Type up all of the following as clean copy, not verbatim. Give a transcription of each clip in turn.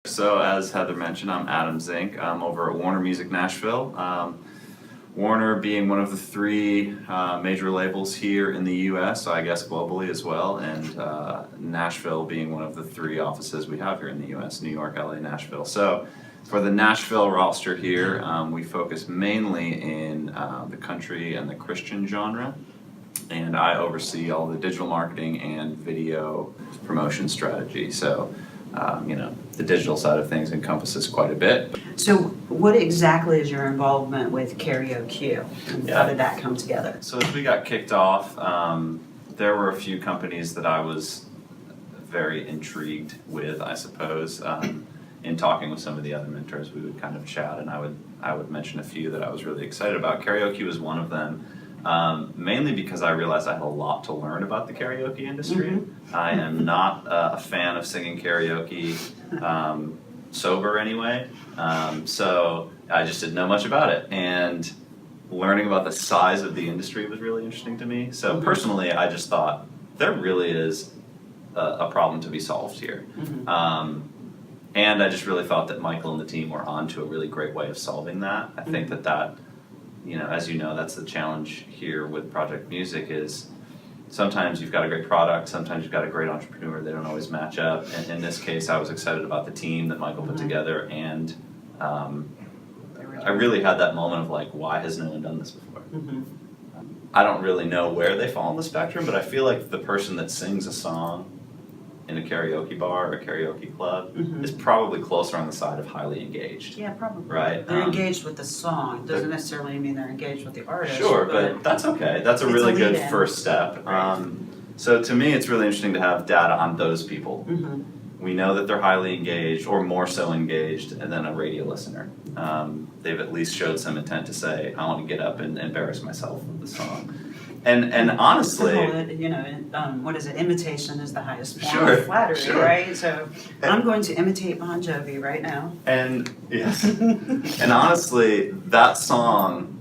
So as Heather mentioned, I'm Adam Zinke. I'm over at Warner Music Nashville. Warner being one of the three major labels here in the US, so I guess globally as well, and Nashville being one of the three offices we have here in the US, New York, LA, Nashville. So for the Nashville roster here, we focus mainly in the country and the Christian genre, and I oversee all the digital marketing and video promotion strategy. So the digital side of things encompasses quite a bit. So what exactly is your involvement with Karaoke, and how did that come together? So as we got kicked off, there were a few companies that I was very intrigued with, I suppose. In talking with some of the other mentors, we would kind of chat, and I would mention a few that I was really excited about. Karaoke was one of them. Mainly because I realized I had a lot to learn about the karaoke industry. Mm-hmm. I am not a fan of singing karaoke sober anyway, so I just didn't know much about it. And learning about the size of the industry was really interesting to me. So personally, I just thought there really is a problem to be solved here. Mm-hmm. And I just really thought that Michael and the team were onto a really great way of solving that. I think that as you know, that's the challenge here with Project Music is sometimes you've got a great product, sometimes you've got a great entrepreneur, they don't always match up. And in this case, I was excited about the team that Michael put together, and I really had that moment of like, why has no one done this before? Mm-hmm. I don't really know where they fall on the spectrum, but I feel like the person that sings a song in a karaoke bar or a karaoke club is probably closer on the side of highly engaged. Yeah, probably. Right? They're engaged with the song. Doesn't necessarily mean they're engaged with the artist. Sure, but that's okay. That's a really good first step. Right. So to me, it's really interesting to have data on those people. Mm-hmm. We know that they're highly engaged, or more so engaged, than a radio listener. They've at least showed some intent to say, I want to get up and embarrass myself with the song. And honestly, what is it? Imitation is the highest form of flattery, right? So I'm going to imitate Bon Jovi right now. And yes, and honestly, that song,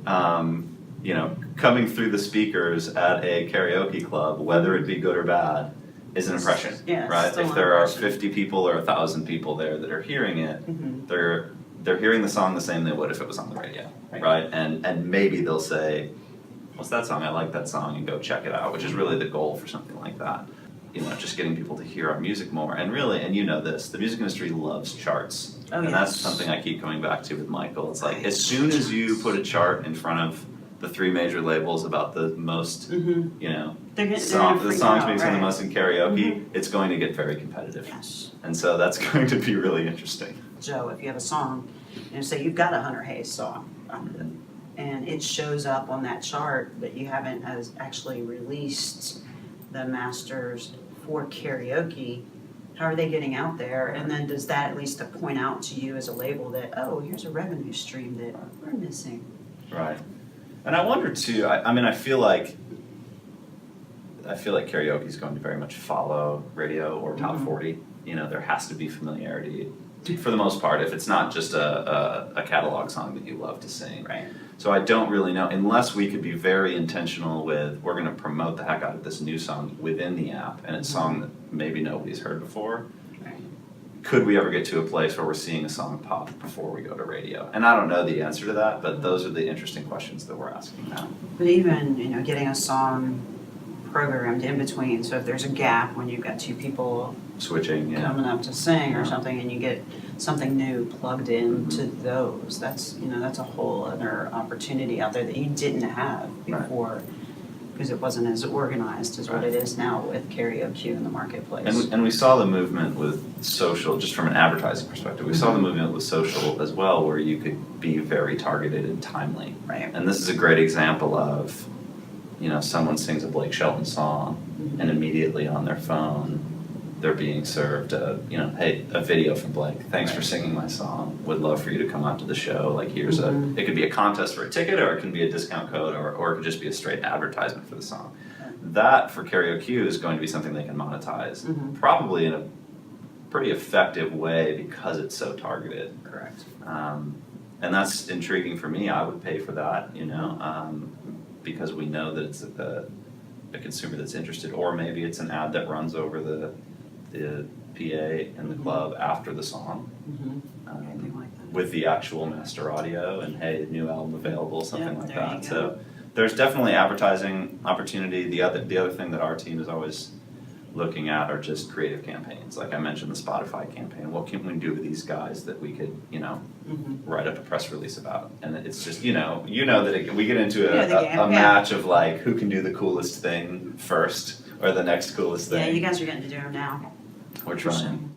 coming through the speakers at a karaoke club, whether it be good or bad, is an impression, right? If there are 50 people or 1,000 people there that are hearing it, they're hearing the song the same they would if it was on the radio, right? And maybe they'll say, what's that song? I like that song, and go check it out, which is really the goal for something like that. Just getting people to hear our music more. And really, and you know this, the music industry loves charts. Oh, and that's something I keep coming back to with Michael. It's like, as soon as you put a chart in front of the three major labels about the most, the songs being sung the most in karaoke, it's going to get very competitive. Yes. And so that's going to be really interesting. Joe, if you have a song, say you've got a Hunter Hayes song, and it shows up on that chart, but you haven't actually released the masters for karaoke, how are they getting out there? And then does that at least point out to you as a label that, here's a revenue stream that we're missing? Right. And I wonder too, I feel like karaoke is going to very much follow radio or top 40. There has to be familiarity for the most part, if it's not just a catalog song that you love to sing. Right. So I don't really know, unless we could be very intentional with, we're going to promote the heck out of this new song within the app, and it's a song that maybe nobody's heard before. Right. Could we ever get to a place where we're seeing a song pop before we go to radio? And I don't know the answer to that, but those are the interesting questions that we're asking now. But even, getting a song programmed in between, so if there's a gap when you've got two people switching, coming up to sing or something, and you get something new plugged into those, that's a whole other opportunity out there that you didn't have before, because it wasn't as organized as what it is now with karaoke in the marketplace. And we saw the movement with social, just from an advertising perspective, we saw the movement with social as well, where you could be very targeted and timely. Right. And this is a great example of, someone sings a Blake Shelton song, and immediately on their phone, they're being served hey, a video from Blake. Thanks for singing my song. Would love for you to come out to the show. Like, here's it could be a contest for a ticket, or it can be a discount code, or it could just be a straight advertisement for the song. That, for Karaoke, is going to be something they can monetize, probably in a pretty effective way because it's so targeted. Correct. And that's intriguing for me. I would pay for that, because we know that it's a consumer that's interested, or maybe it's an ad that runs over the PA in the club after the song. Anything like that. With the actual master audio and hey, new album available, something Yeah, like there you that. go. So there's definitely advertising opportunity. The other thing that our team is always looking at are just creative campaigns. Like I mentioned, the Spotify campaign. What can we do with these guys that we could, write up a press release about? And it's just, we get into You know the game, a yeah. match of like who can do the coolest thing first or the next coolest Yeah, thing. you guys are getting to do them now. We're for trying. sure.